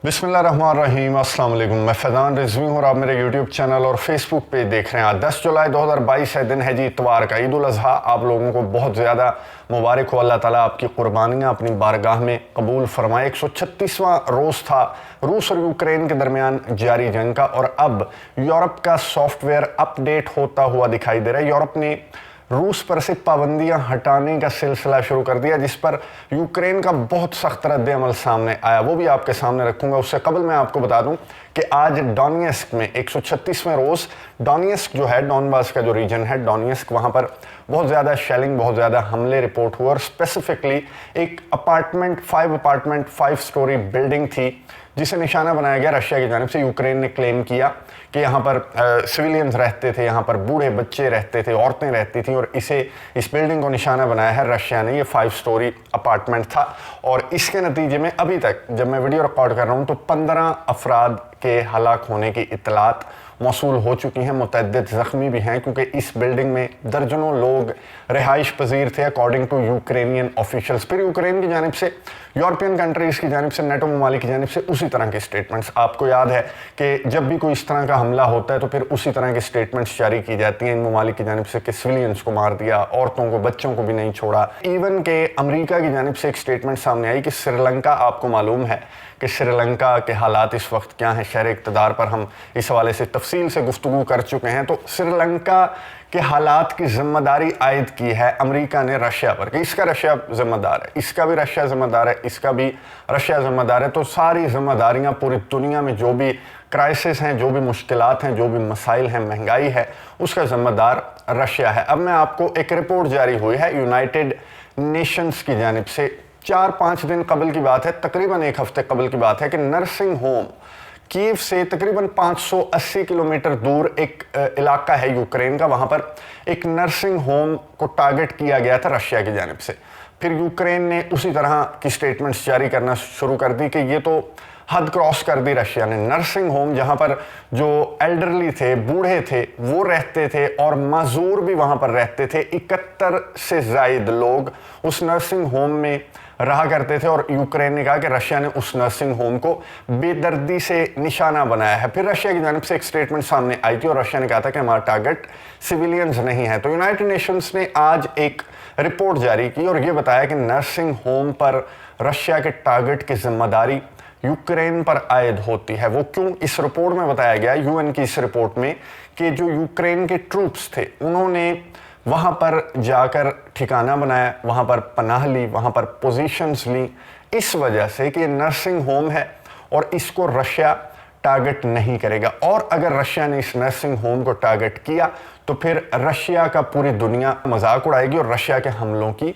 बिस्मिल्लाहिर्रहमानिर्रहीम, अस्सलाम वालेकुम। मैं फैज़ान रिजवी हूँ और आप मेरे यूट्यूब चैनल और फेसबुक पेज देख रहे हैं। 10 जुलाई 2022 है, दिन है जी इतवार का, ईद उल अज़हा। आप लोगों को बहुत ज़्यादा मुबारक हो। अल्लाह ताला आपकी कुर्बानियाँ अपनी बारगाह में कबूल फरमाए। 136वां रोज़ था रूस और यूक्रेन के दरमियान जारी जंग का, और अब यूरोप का सॉफ्टवेयर अपडेट होता हुआ दिखाई दे रहा है। यूरोप ने रूस पर से पाबंदियां हटाने का सिलसिला शुरू कर दिया, जिस पर यूक्रेन का बहुत सख्त रद्द अमल सामने आया। वो भी आपके सामने रखूंगा। उससे कबल मैं आपको बता दूं कि आज डोनेस्क में 136वें रोज़, डोनेस्क जो है डॉनबास का जो रीजन है डोनेस्क, वहाँ पर बहुत ज़्यादा शेलिंग, बहुत ज़्यादा हमले रिपोर्ट हुए। और स्पेसिफिकली एक अपार्टमेंट 5 स्टोरी बिल्डिंग थी जिसे निशाना बनाया गया रशिया की जानिब से। यूक्रेन ने क्लेम किया कि यहाँ पर सिविलियंस रहते थे, यहाँ पर बूढ़े बच्चे रहते थे, औरतें रहती थीं, और इस बिल्डिंग को निशाना बनाया है रशिया ने। ये 5 स्टोरी अपार्टमेंट था, और इसके नतीजे में अभी तक जब मैं वीडियो रिकॉर्ड कर रहा हूँ तो 15 अफराद के हलाक होने की इत्तलात मौसूल हो चुकी हैं। मुतअद्दिद ज़ख्मी भी हैं, क्योंकि इस बिल्डिंग में दर्जनों लोग रिहाइश पजीर थे अकॉर्डिंग टू यूक्रेनियन ऑफिशियल्स। फिर यूक्रेन की जानिब से, यूरोपियन कंट्रीज़ की जानिब से, नेटो ममालिक की जानिब से उसी तरह के स्टेटमेंट्स। आपको याद है कि जब भी कोई इस तरह का हमला होता है तो फिर उसी तरह के स्टेटमेंट्स जारी की जाती हैं इन ममालिक की जानिब से कि सिविलियंस को मार दिया, औरतों को, बच्चों को भी नहीं छोड़ा। इवन के अमरीका की जानिब से एक स्टेटमेंट सामने आई कि श्रीलंका, आपको मालूम है कि श्रीलंका के हालात इस वक्त क्या हैं, शहर इक़्तिदार पर हम इस हवाले से तफसील से गुफ्तगू कर चुके हैं। तो श्रीलंका के हालात की जिम्मेदारी आयद की है अमेरिका ने रशिया पर, कि इसका रशिया जिम्मेदार है, इसका भी रशिया जिम्मेदार है, इसका भी रशिया जिम्मेदार है। तो सारी जिम्मेदारियां पूरी दुनिया में जो भी क्राइसिस हैं, जो भी मुश्किलात हैं, जो भी मसाइल हैं, महंगाई है, उसका जिम्मेदार रशिया है। अब मैं आपको एक रिपोर्ट जारी हुई है यूनाइटेड नेशंस की जानिब से, 4-5 दिन कबल की बात है, तकरीबन 1 हफ्ते कबल की बात है, कि नर्सिंग होम कीव से तकरीबन 580 किलोमीटर दूर एक इलाका है यूक्रेन का, वहाँ पर एक नर्सिंग होम को टारगेट किया गया था रशिया की जानिब से। फिर यूक्रेन ने उसी तरह की स्टेटमेंट्स जारी करना शुरू कर दी कि ये तो हद क्रॉस कर दी रशिया ने। नर्सिंग होम जहाँ पर जो एल्डरली थे, बूढ़े थे, वो रहते थे, और मजदूर भी वहाँ पर रहते थे। 71 से ज़ायद लोग उस नर्सिंग होम में रहा करते थे, और यूक्रेन ने कहा कि रशिया ने उस नर्सिंग होम को बेदर्दी से निशाना बनाया है। फिर रशिया की जानिब से एक स्टेटमेंट सामने आई थी, और रशिया ने कहा था कि हमारा टारगेट सिविलियंस नहीं है। तो यूनाइटेड नेशंस ने आज एक रिपोर्ट जारी की और ये बताया कि नर्सिंग होम पर रशिया के टारगेट की जिम्मेदारी यूक्रेन पर आयद होती है। वो क्यों? इस रिपोर्ट में बताया गया, यूएन की इस रिपोर्ट में, कि जो यूक्रेन के ट्रूप्स थे उन्होंने वहाँ पर जाकर ठिकाना बनाया, वहाँ पर पनाह ली, वहाँ पर पोजीशंस ली, इस वजह से कि ये नर्सिंग होम है और इसको रशिया टारगेट नहीं करेगा। और अगर रशिया ने इस नर्सिंग होम को टारगेट किया तो फिर रशिया का पूरी दुनिया मजाक उड़ाएगी और रशिया के हमलों की,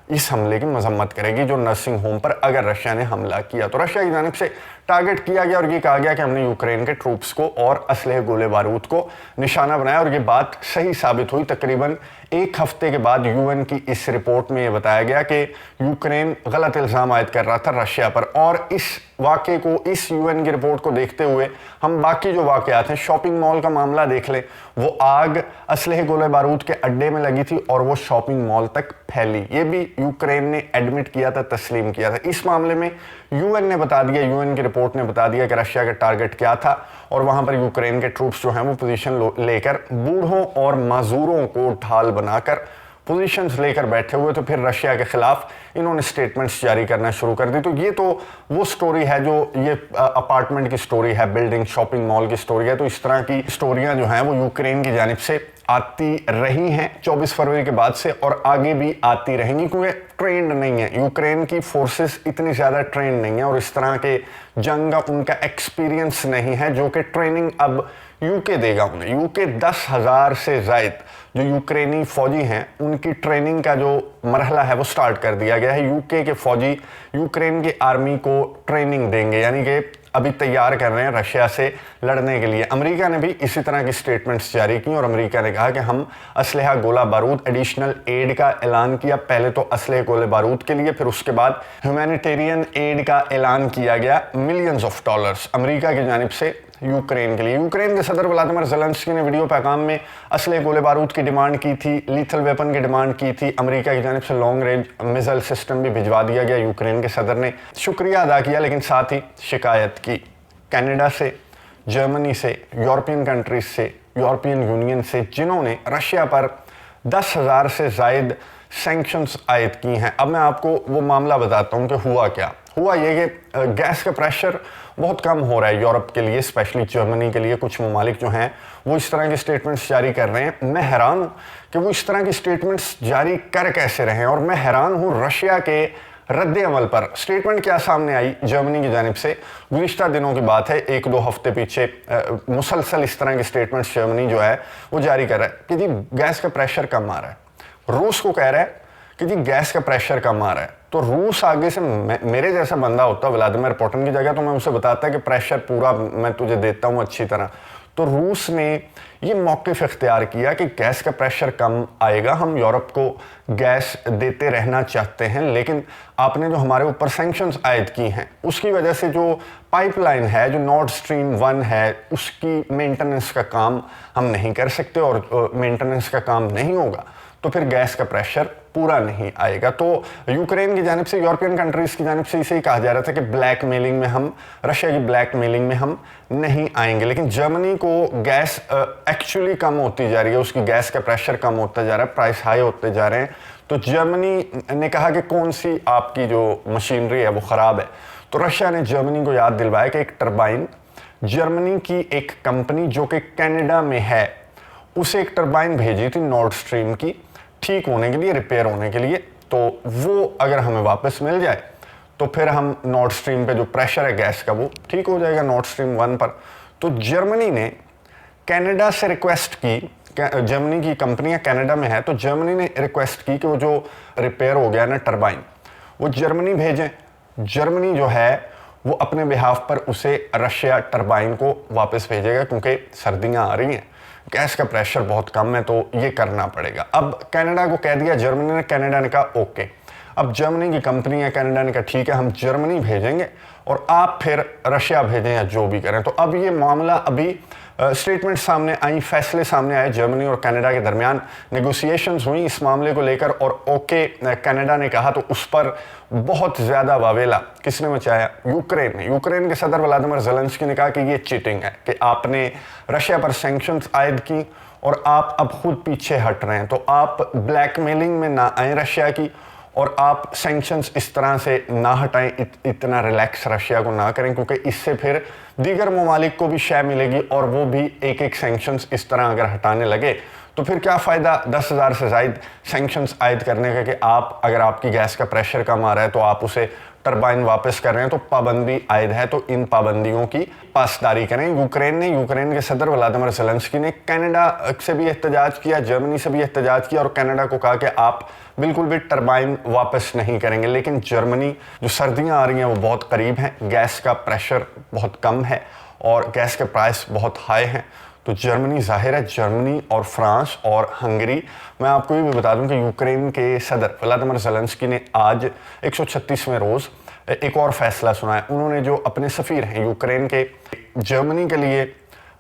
इस हमले की मजम्मत करेगी जो नर्सिंग होम पर अगर रशिया ने हमला किया। तो रशिया की जानिब से टारगेट किया गया और ये कहा गया कि हमने यूक्रेन के ट्रूप्स को और असलहे, गोले बारूद को निशाना बनाया, और ये बात सही साबित हुई। तकरीबन 1 हफ्ते के बाद यूएन की इस रिपोर्ट में ये बताया गया कि यूक्रेन गलत इल्ज़ाम आयद कर रहा था रशिया पर। और इस वाक़े को, इस यूएन की रिपोर्ट को देखते हुए हम बाकी जो वाक़यात हैं, शॉपिंग मॉल का मामला देख लें, वो आग असलहे, गोले बारूद के अड्डे में लगी थी और वो शॉपिंग मॉल तक फैली। ये भी यूक्रेन ने एडमिट किया था, तस्लीम किया था। इस मामले में यूएन ने बता दिया, यूएन की रिपोर्ट ने बता दिया कि रशिया का टारगेट क्या था, और वहाँ पर यूक्रेन के ट्रूप्स जो हैं वो पोजीशन लेकर बूढ़ों और मजदूरों को ढाल बनाकर पोजीशंस लेकर बैठे हुए। तो फिर रशिया के खिलाफ इन्होंने स्टेटमेंट्स जारी करना शुरू कर दी। तो ये तो वो स्टोरी है जो ये अपार्टमेंट की स्टोरी है, बिल्डिंग, शॉपिंग मॉल की स्टोरी है। तो इस तरह की स्टोरियां जो हैं वो यूक्रेन की जानिब से आती रही हैं 24 फरवरी के बाद से, और आगे भी आती रहेंगी, क्योंकि ट्रेंड नहीं है यूक्रेन की फोर्सेस, इतनी ज़्यादा ट्रेंड नहीं है, और इस तरह के जंग का उनका एक्सपीरियंस नहीं है जो कि ट्रेनिंग अब यूके देगा उन्हें। यूके 10,000 से ज़ायद जो यूक्रेनी फ़ौजी हैं उनकी ट्रेनिंग का जो मरहला है वो स्टार्ट कर दिया गया है। यूके के फ़ौजी यूक्रेन की आर्मी को ट्रेनिंग देंगे, यानी कि अभी तैयार कर रहे हैं रशिया से लड़ने के लिए। अमेरिका ने भी इसी तरह की स्टेटमेंट्स जारी की, और अमेरिका ने कहा कि हम असलहा, गोला बारूद, एडिशनल एड का ऐलान किया। पहले तो असलहे, गोले बारूद के लिए, फिर उसके बाद ह्यूमैनिटेरियन एड का ऐलान किया गया, मिलियंस ऑफ डॉलर्स अमेरिका की जानिब से यूक्रेन के लिए। यूक्रेन के सदर व्लादिमीर ज़ेलेंस्की ने वीडियो पैगाम में असले गोले बारूद की डिमांड की थी, लीथल वेपन की डिमांड की थी। अमेरिका की जानिब से लॉन्ग रेंज मिसाइल सिस्टम भी भिजवा दिया गया। यूक्रेन के सदर ने शुक्रिया अदा किया, लेकिन साथ ही शिकायत की कनाडा से, जर्मनी से, यूरोपियन कंट्रीज से, यूरोपियन यूनियन से, जिन्होंने रशिया पर 10,000 से ज़ायद सैंक्शंस आयद की हैं। अब मैं आपको वो मामला बताता हूँ कि हुआ क्या। हुआ ये कि गैस का प्रेशर बहुत कम हो रहा है यूरोप के लिए, स्पेशली जर्मनी के लिए। कुछ ममालिक जो हैं वो इस तरह के स्टेटमेंट्स जारी कर रहे हैं। मैं हैरान हूँ कि वो इस तरह की स्टेटमेंट्स जारी कर कैसे रहे हैं, और मैं हैरान हूँ रशिया के रद्द अमल पर। स्टेटमेंट क्या सामने आई जर्मनी की जानिब से, गुज़िश्ता दिनों की बात है, 1-2 हफ्ते पीछे मुसलसल इस तरह के स्टेटमेंट्स जर्मनी जो है वो जारी कर रहा है कि जी गैस का प्रेशर कम आ रहा है। रूस को कह रहा है कि जी गैस का प्रेशर कम आ रहा है। तो रूस आगे से मेरे जैसा बंदा होता व्लादिमीर पुतिन की जगह, तो मैं उसे बताता कि प्रेशर पूरा मैं तुझे देता हूँ अच्छी तरह। तो रूस ने ये मौक़िफ़ इख्तियार किया कि गैस का प्रेशर कम आएगा, हम यूरोप को गैस देते रहना चाहते हैं, लेकिन आपने जो हमारे ऊपर सैंक्शंस आयद की हैं उसकी वजह से जो पाइपलाइन है, जो नॉर्ड स्ट्रीम 1 है, उसकी मेंटेनेंस का काम हम नहीं कर सकते, और मेंटेनेंस का काम नहीं होगा तो फिर गैस का प्रेशर पूरा नहीं आएगा। तो यूक्रेन की जानिब से, यूरोपियन कंट्रीज़ की जानिब से इसे ही कहा जा रहा था कि ब्लैक मेलिंग में हम, रशिया की ब्लैक मेलिंग में हम नहीं आएंगे। लेकिन जर्मनी को गैस एक्चुअली कम होती जा रही है, उसकी गैस का प्रेशर कम होता जा रहा है, प्राइस हाई होते जा रहे हैं। तो जर्मनी ने कहा कि कौन सी आपकी जो मशीनरी है वो ख़राब है। तो रशिया ने जर्मनी को याद दिलवाया कि एक टरबाइन, जर्मनी की एक कंपनी जो कि कनाडा में है, उसे एक टरबाइन भेजी थी नॉर्ड स्ट्रीम की ठीक होने के लिए, रिपेयर होने के लिए। तो वो अगर हमें वापस मिल जाए तो फिर हम नॉर्ड स्ट्रीम पे जो प्रेशर है गैस का वो ठीक हो जाएगा नॉर्ड स्ट्रीम 1 पर। तो जर्मनी ने कनाडा से रिक्वेस्ट की, जर्मनी की कंपनियां कनाडा में है, तो जर्मनी ने रिक्वेस्ट की कि वो जो रिपेयर हो गया ना टरबाइन, वो जर्मनी भेजें। जर्मनी जो है वो अपने बिहाफ पर उसे रशिया टरबाइन को वापस भेजेगा, क्योंकि सर्दियाँ आ रही हैं, गैस का प्रेशर बहुत कम है, तो ये करना पड़ेगा। अब कनाडा को कह दिया जर्मनी ने, कनाडा ने कहा ओके। अब जर्मनी की कंपनी है, कनाडा ने कहा ठीक है हम जर्मनी भेजेंगे और आप फिर रशिया भेजें या जो भी करें। तो अब ये मामला अभी स्टेटमेंट सामने आई, फैसले सामने आए जर्मनी और कनाडा के दरमियान, नेगोशिएशंस हुई इस मामले को लेकर, और ओके कनाडा ने कहा। तो उस पर बहुत ज़्यादा वावेला किसने मचाया? यूक्रेन ने। यूक्रेन के सदर व्लादिमीर ज़ेलेंस्की ने कहा कि ये चीटिंग है कि आपने रशिया पर सैंक्शंस आयद की और आप अब खुद पीछे हट रहे हैं। तो आप ब्लैकमेलिंग में ना आए रशिया की, और आप सैंक्शंस इस तरह से ना हटाएं, इतना रिलैक्स रशिया को ना करें, क्योंकि इससे फिर दीगर ममालिक को भी शय मिलेगी, और वो भी एक एक सैंक्शंस इस तरह अगर हटाने लगे तो फिर क्या फ़ायदा 10,000 से ज़ायद सैंक्शंस आयद करने का, कि आप अगर आपकी गैस का प्रेशर कम आ रहा है तो आप उसे टरबाइन वापस कर रहे हैं, तो पाबंदी आयद है, तो इन पाबंदियों की पासदारी करें। यूक्रेन के सदर व्लादिमीर ज़ेलेंस्की ने कनाडा से भी एहतजाज किया, जर्मनी से भी एहतजाज किया, और कनाडा को कहा कि आप बिल्कुल भी टरबाइन वापस नहीं करेंगे। लेकिन जर्मनी, जो सर्दियाँ आ रही हैं वो बहुत करीब हैं, गैस का प्रेशर बहुत कम है और गैस के प्राइस बहुत हाई हैं, तो जर्मनी, ज़ाहिर है जर्मनी और फ्रांस और हंगरी। मैं आपको ये भी बता दूं कि यूक्रेन के सदर व्लादिमीर ज़ेलेंस्की ने आज 136वें रोज़ एक और फैसला सुनाया। उन्होंने जो अपने सफ़ीर हैं यूक्रेन के, जर्मनी के लिए,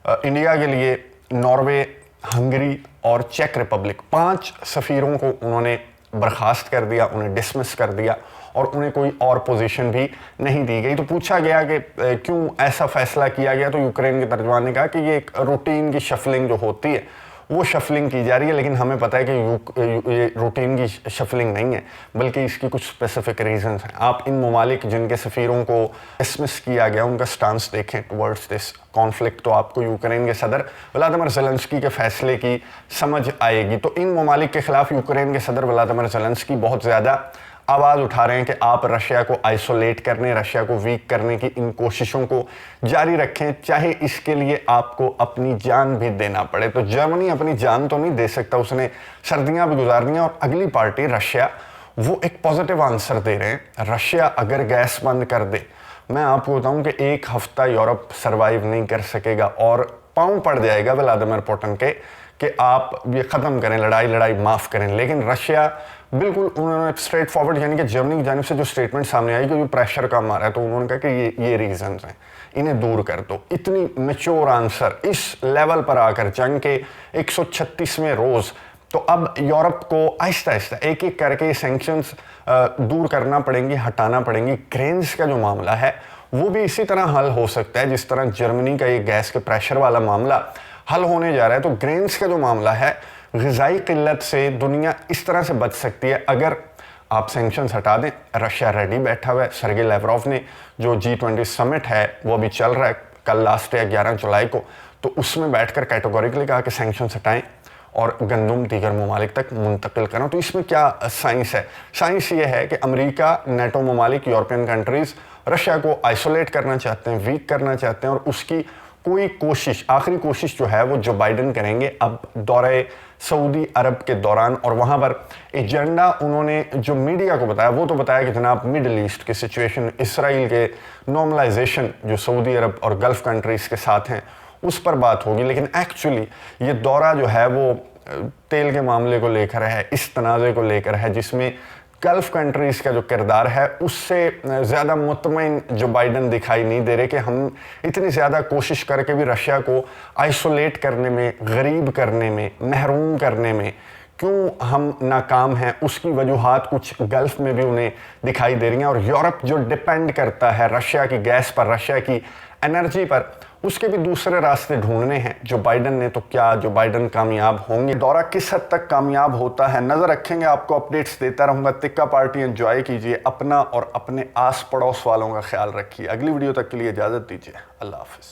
इंडिया के लिए, नॉर्वे, हंगरी और चेक रिपब्लिक, 5 सफ़ीरों को उन्होंने बर्खास्त कर दिया, उन्हें डिसमिस कर दिया, और उन्हें कोई और पोजीशन भी नहीं दी गई। तो पूछा गया कि क्यों ऐसा फैसला किया गया, तो यूक्रेन के तर्जुमान ने कहा कि ये एक रूटीन की शफलिंग जो होती है वो शफलिंग की जा रही है, लेकिन हमें पता है कि ये रूटीन की शफलिंग नहीं है, बल्कि इसकी कुछ स्पेसिफिक रीजंस हैं। आप इन ममालिक जिनके सफ़ीरों को डिसमिस किया गया उनका स्टांस देखें टुवर्ड्स दिस कॉन्फ्लिक्ट, तो आपको यूक्रेन के सदर व्लादिमीर ज़ेलेंस्की के फैसले की समझ आएगी। तो इन ममालिक के खिलाफ यूक्रेन के सदर व्लादिमीर ज़ेलेंस्की बहुत ज़्यादा आवाज़ उठा रहे हैं कि आप रशिया को आइसोलेट करने, रशिया को वीक करने की इन कोशिशों को जारी रखें, चाहे इसके लिए आपको अपनी जान भी देना पड़े। तो जर्मनी अपनी जान तो नहीं दे सकता, उसने सर्दियां भी गुजारनी हैं, और अगली पार्टी रशिया, वो एक पॉजिटिव आंसर दे रहे हैं। रशिया अगर गैस बंद कर दे, मैं आपको बताऊं कि 1 हफ्ता यूरोप सर्वाइव नहीं कर सकेगा, और पाँव पड़ जाएगा व्लादिमीर पुतिन के कि आप ये ख़त्म करें, लड़ाई माफ़ करें। लेकिन रशिया बिल्कुल, उन्होंने स्ट्रेट फॉरवर्ड, यानी कि जर्मनी की जानिब से जो स्टेटमेंट सामने आई कि जो प्रेशर कम आ रहा है, तो उन्होंने कहा कि ये रीज़न्स हैं। इन्हें दूर कर दो। इतनी मैच्योर आंसर इस लेवल पर आकर जंग के 136वें रोज, तो अब यूरोप को आहिस्ता आहिस्ता एक एक करके सैंक्शंस दूर करना पड़ेंगी, हटाना पड़ेंगी। ग्रेन्स का जो मामला है वो भी इसी तरह हल हो सकता है जिस तरह जर्मनी का ये गैस के प्रेशर वाला मामला हल होने जा रहा है। तो ग्रेन्स का जो मामला है, ग़िज़ाई क़िल्लत से दुनिया इस तरह से बच सकती है अगर आप सैंक्शंस हटा दें। रशिया रेडी बैठा हुआ है। सर्गेई लैवरोव ने जो G20 समिट है वो अभी चल रहा है, कल लास्ट है 11 जुलाई को, तो उसमें बैठकर कैटेगोरिकली कहा कि सैंक्शंस हटाएं और गंदम दीगर ममालिक तक मुंतकिल करें। तो इसमें क्या साइंस है? साइंस ये है कि अमेरिका, नेटो ममालिक, यूरोपियन कंट्रीज़ रशिया को आइसोलेट करना चाहते हैं, वीक करना चाहते हैं, और उसकी कोई कोशिश, आखिरी कोशिश जो है वो जो बाइडन करेंगे अब दौरे सऊदी अरब के दौरान। और वहाँ पर एजेंडा उन्होंने जो मीडिया को बताया वो तो बताया कि जनाब मिडल ईस्ट की सिचुएशन, इसराइल के नॉर्मलाइजेशन जो सऊदी अरब और गल्फ़ कंट्रीज़ के साथ हैं उस पर बात होगी। लेकिन एक्चुअली ये दौरा जो है वो तेल के मामले को लेकर है, इस तनाज़े को लेकर है जिसमें गल्फ़ कंट्रीज़ का जो किरदार है उससे ज़्यादा मुतमईन जो बाइडन दिखाई नहीं दे रहे कि हम इतनी ज़्यादा कोशिश करके भी रशिया को आइसोलेट करने में, गरीब करने में, महरूम करने में क्यों हम नाकाम हैं। उसकी वजूहात कुछ गल्फ़ में भी उन्हें दिखाई दे रही हैं। और यूरोप जो डिपेंड करता है रशिया की गैस पर, रशिया की एनर्जी पर, उसके भी दूसरे रास्ते ढूंढने हैं जो बाइडन ने। तो क्या जो बाइडन कामयाब होंगे? दौरा किस हद तक कामयाब होता है नज़र रखेंगे, आपको अपडेट्स देता रहूँगा। तिक्का पार्टी एंजॉय कीजिए, अपना और अपने आस पड़ोस वालों का ख्याल रखिए। अगली वीडियो तक के लिए इजाज़त दीजिए। अल्लाह हाफ़िज़।